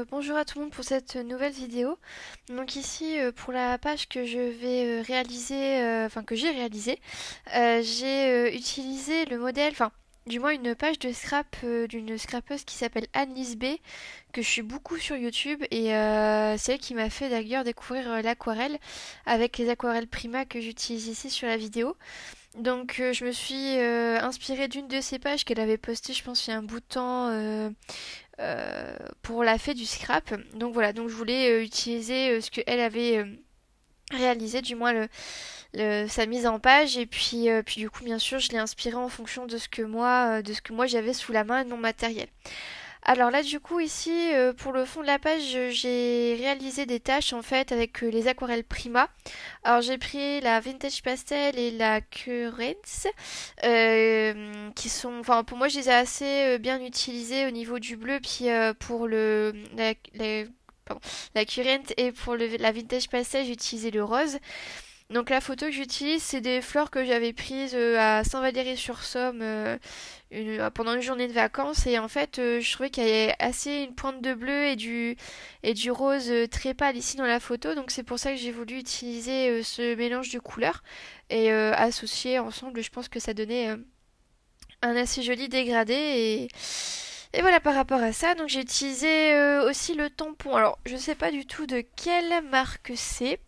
Bonjour à tout le monde pour cette nouvelle vidéo. Donc ici, pour la page que je vais réaliser, enfin que j'ai réalisée, j'ai utilisé le modèle, enfin du moins une page de scrap d'une scrapeuse qui s'appelle Annelise B, que je suis beaucoup sur YouTube et c'est elle qui m'a fait d'ailleurs découvrir l'aquarelle avec les aquarelles Prima que j'utilise ici sur la vidéo. Donc je me suis inspirée d'une de ces pages qu'elle avait postée, je pense il y a un bout de temps, pour la fée du scrap. Donc voilà, donc je voulais utiliser ce qu'elle avait réalisé, du moins sa mise en page. Et puis du coup, bien sûr, je l'ai inspirée en fonction de ce que moi j'avais sous la main et de mon matériel. Alors là, du coup, ici, pour le fond de la page, j'ai réalisé des tâches en fait avec les aquarelles Prima. Alors j'ai pris la Vintage Pastel et la Currents, qui sont, enfin pour moi, je les ai assez bien utilisées au niveau du bleu, puis pour la Current et pour la Vintage Pastel, j'ai utilisé le rose. Donc la photo que j'utilise, c'est des fleurs que j'avais prises à Saint-Valery-sur-Somme pendant une journée de vacances. Et en fait, je trouvais qu'il y avait assez une pointe de bleu et du rose très pâle ici dans la photo. Donc c'est pour ça que j'ai voulu utiliser ce mélange de couleurs et associer ensemble. Je pense que ça donnait un assez joli dégradé. Et voilà par rapport à ça. Donc j'ai utilisé aussi le tampon. Alors je sais pas du tout de quelle marque c'est.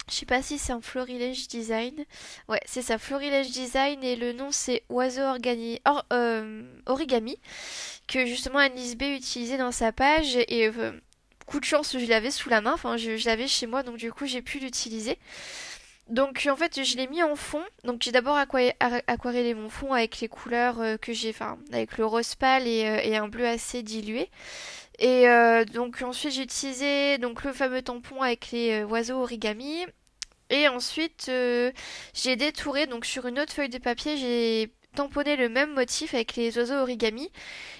Je sais pas si c'est un Florilège Design. Ouais, c'est ça, Florilège Design et le nom c'est Origami que justement Annelise B utilisait dans sa page et coup de chance je l'avais sous la main, enfin je l'avais chez moi donc du coup j'ai pu l'utiliser. Donc en fait je l'ai mis en fond, donc j'ai d'abord aquarellé mon fond avec les couleurs que j'ai, enfin avec le rose pâle et un bleu assez dilué. Et donc ensuite j'ai utilisé donc le fameux tampon avec les oiseaux origami. Et ensuite j'ai détouré donc sur une autre feuille de papier, j'ai tamponné le même motif avec les oiseaux origami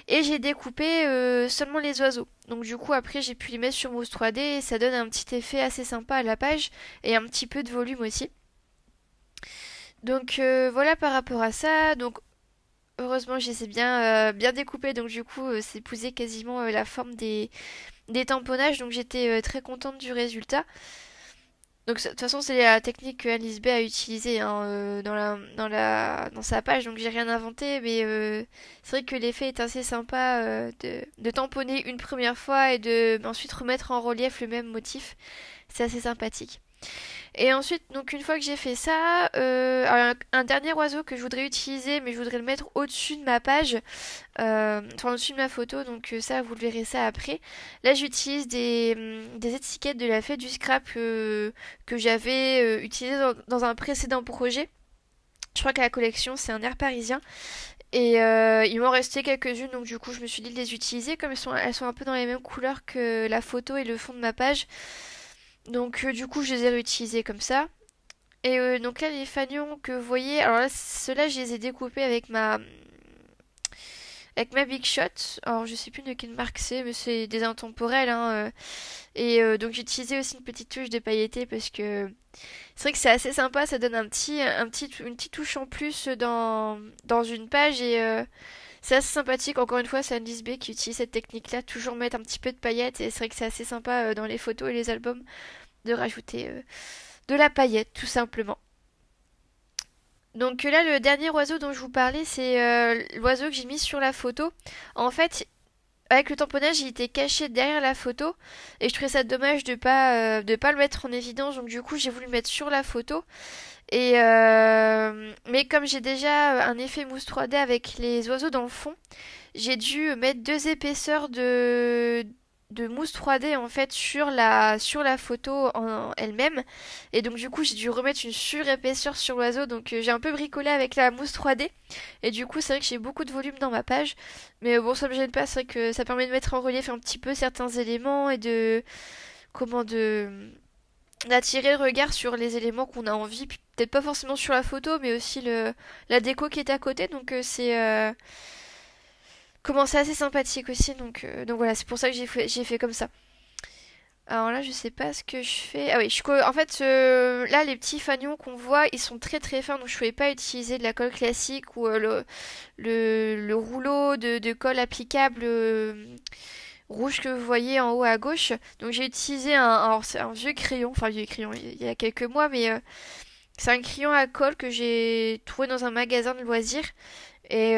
et j'ai découpé seulement les oiseaux. Donc du coup après j'ai pu les mettre sur mousse 3D et ça donne un petit effet assez sympa à la page et un petit peu de volume aussi. Donc voilà par rapport à ça. Donc heureusement je les ai bien découpés, donc du coup c'est épousé quasiment la forme des tamponnages, donc j'étais très contente du résultat. Donc de toute façon c'est la technique que Alice B a utilisée hein, dans sa page, donc j'ai rien inventé, mais c'est vrai que l'effet est assez sympa de tamponner une première fois et de ensuite remettre en relief le même motif. C'est assez sympathique. Et ensuite, donc une fois que j'ai fait ça, alors un dernier oiseau que je voudrais utiliser, mais je voudrais le mettre au-dessus de ma page, enfin au-dessus de ma photo, donc ça vous le verrez ça après. Là j'utilise des étiquettes de la fée du scrap que j'avais utilisé dans un précédent projet. Je crois que la collection c'est un air parisien. Et il m'en restait quelques-unes, donc du coup je me suis dit de les utiliser comme elles sont un peu dans les mêmes couleurs que la photo et le fond de ma page. Donc du coup je les ai réutilisés comme ça. Et donc là les fanions que vous voyez, alors là ceux-là je les ai découpés avec ma Big Shot. Alors je sais plus de quelle marque c'est, mais c'est des intemporels hein, et donc j'ai utilisé aussi une petite touche de pailleté parce que c'est vrai que c'est assez sympa, ça donne une petite touche en plus dans une page et c'est assez sympathique. Encore une fois, c'est Annelise B qui utilise cette technique-là, toujours mettre un petit peu de paillettes et c'est vrai que c'est assez sympa dans les photos et les albums de rajouter de la paillette tout simplement. Donc là, le dernier oiseau dont je vous parlais, c'est l'oiseau que j'ai mis sur la photo. En fait, avec le tamponnage, il était caché derrière la photo et je trouvais ça dommage de pas le mettre en évidence. Donc du coup, j'ai voulu le mettre sur la photo. Et mais comme j'ai déjà un effet mousse 3D avec les oiseaux dans le fond, j'ai dû mettre deux épaisseurs de mousse 3D en fait sur la photo en elle-même. Et donc du coup j'ai dû remettre une surépaisseur sur l'oiseau. Donc j'ai un peu bricolé avec la mousse 3D. Et du coup c'est vrai que j'ai beaucoup de volume dans ma page. Mais bon ça me gêne pas, c'est vrai que ça permet de mettre en relief un petit peu certains éléments et de... Comment de d'attirer le regard sur les éléments qu'on a envie, peut-être pas forcément sur la photo, mais aussi la déco qui est à côté. Donc c'est assez sympathique aussi. Donc voilà, c'est pour ça que j'ai fait comme ça. Alors là, je sais pas ce que je fais. Ah oui, en fait, là, les petits fanions qu'on voit, ils sont très très fins, donc je pouvais pas utiliser de la colle classique ou le rouleau de colle applicable rouge que vous voyez en haut à gauche. Donc j'ai utilisé alors c'est un vieux crayon, enfin vieux crayon, il y a quelques mois, mais c'est un crayon à colle que j'ai trouvé dans un magasin de loisirs. Et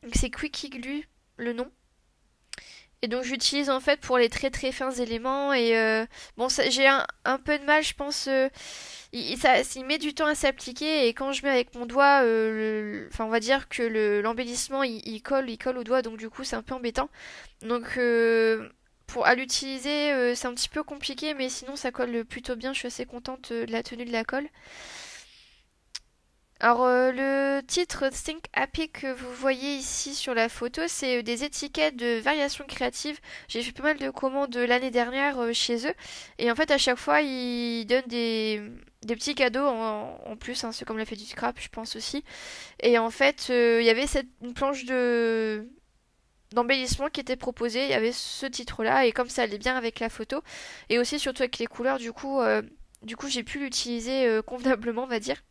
donc c'est Quick Glue le nom. Et donc j'utilise en fait pour les très très fins éléments et bon j'ai un peu de mal je pense il met du temps à s'appliquer et quand je mets avec mon doigt enfin on va dire que l'embellissement il colle au doigt donc du coup c'est un peu embêtant donc pour à l'utiliser c'est un petit peu compliqué mais sinon ça colle plutôt bien, je suis assez contente de la tenue de la colle. Alors le titre Think Happy que vous voyez ici sur la photo, c'est des étiquettes de variations créatives. J'ai fait pas mal de commandes l'année dernière chez eux. Et en fait à chaque fois ils donnent des petits cadeaux en plus, hein, c'est comme l'a fait du scrap je pense aussi. Et en fait il y avait une planche d'embellissement qui était proposée, il y avait ce titre là et comme ça allait bien avec la photo et aussi surtout avec les couleurs du coup j'ai pu l'utiliser convenablement on va dire.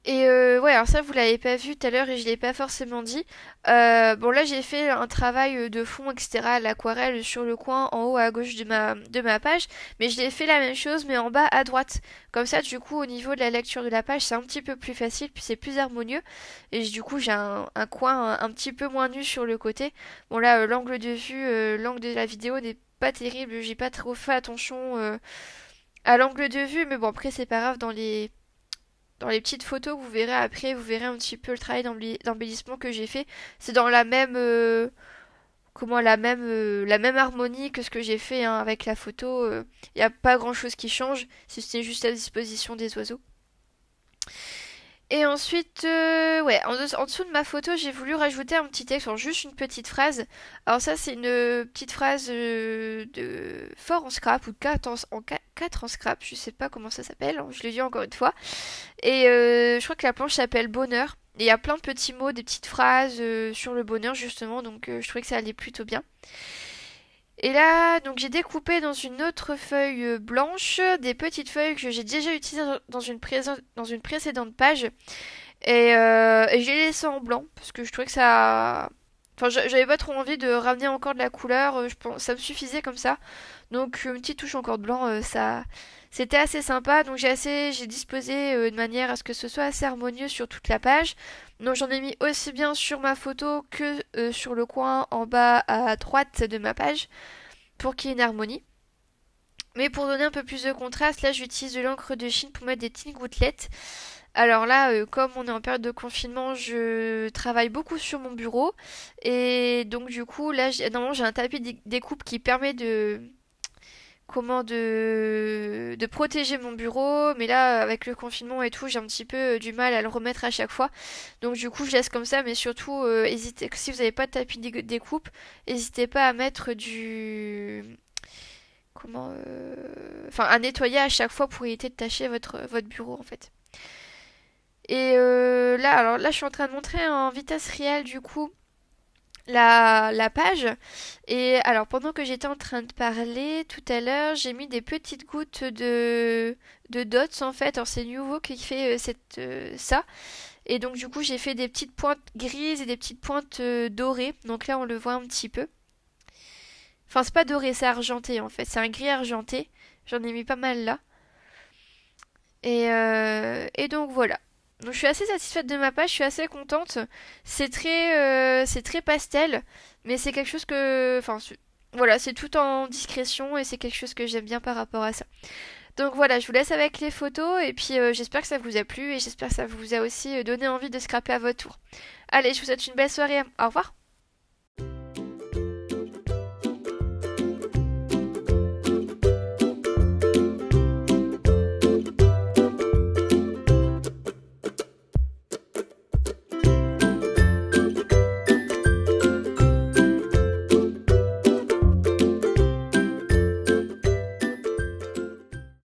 Et ouais, alors ça vous l'avez pas vu tout à l'heure et je l'ai pas forcément dit. Bon là j'ai fait un travail de fond etc à l'aquarelle sur le coin en haut à gauche de ma page, mais je l'ai fait la même chose mais en bas à droite. Comme ça du coup au niveau de la lecture de la page c'est un petit peu plus facile puis c'est plus harmonieux et du coup j'ai un coin un petit peu moins nu sur le côté. Bon là l'angle de vue, l'angle de la vidéo n'est pas terrible, j'ai pas trop fait attention à l'angle de vue mais bon après c'est pas grave dans les petites photos que vous verrez après, vous verrez un petit peu le travail d'embellissement que j'ai fait. C'est dans la même la même harmonie que ce que j'ai fait hein, avec la photo. Il n'y a pas grand chose qui change, si c'est juste la disposition des oiseaux. Et ensuite, ouais, en dessous de ma photo, j'ai voulu rajouter un petit texte, alors juste une petite phrase. Alors ça, c'est une petite phrase de fort en scrap ou 4 4 en scrap, je sais pas comment ça s'appelle, hein, je le dis encore une fois. Et je crois que la planche s'appelle Bonheur. Et il y a plein de petits mots, des petites phrases sur le bonheur justement, donc je trouvais que ça allait plutôt bien. Et là, donc j'ai découpé dans une autre feuille blanche des petites feuilles que j'ai déjà utilisées dans une précédente page. Et j'ai laissé en blanc parce que je trouvais que ça... Enfin, j'avais pas trop envie de ramener encore de la couleur, je pense, ça me suffisait comme ça. Donc une petite touche encore de blanc, ça... C'était assez sympa, donc j'ai disposé de manière à ce que ce soit assez harmonieux sur toute la page. Donc j'en ai mis aussi bien sur ma photo que sur le coin en bas à droite de ma page pour qu'il y ait une harmonie. Mais pour donner un peu plus de contraste, là j'utilise de l'encre de Chine pour mettre des petites gouttelettes. Alors là, comme on est en période de confinement, je travaille beaucoup sur mon bureau. Et donc du coup, là, normalement j'ai un tapis de découpe qui permet de protéger mon bureau, mais là avec le confinement et tout j'ai un petit peu du mal à le remettre à chaque fois, donc du coup je laisse comme ça, mais surtout si vous n'avez pas de tapis de découpe, n'hésitez pas à mettre du enfin à nettoyer à chaque fois pour éviter de tacher votre bureau en fait. Et alors là je suis en train de montrer en vitesse réelle du coup la page. Et alors pendant que j'étais en train de parler tout à l'heure, j'ai mis des petites gouttes de dots en fait. Alors c'est Nuvo qui fait ça. Et donc du coup j'ai fait des petites pointes grises et des petites pointes dorées. Donc là on le voit un petit peu. Enfin c'est pas doré, c'est argenté en fait. C'est un gris argenté. J'en ai mis pas mal là. Et donc voilà. Donc je suis assez satisfaite de ma page, je suis assez contente. C'est très pastel, mais c'est quelque chose que, enfin, voilà, c'est tout en discrétion et c'est quelque chose que j'aime bien par rapport à ça. Donc voilà, je vous laisse avec les photos et puis j'espère que ça vous a plu et j'espère que ça vous a aussi donné envie de scraper à votre tour. Allez, je vous souhaite une belle soirée. Au revoir.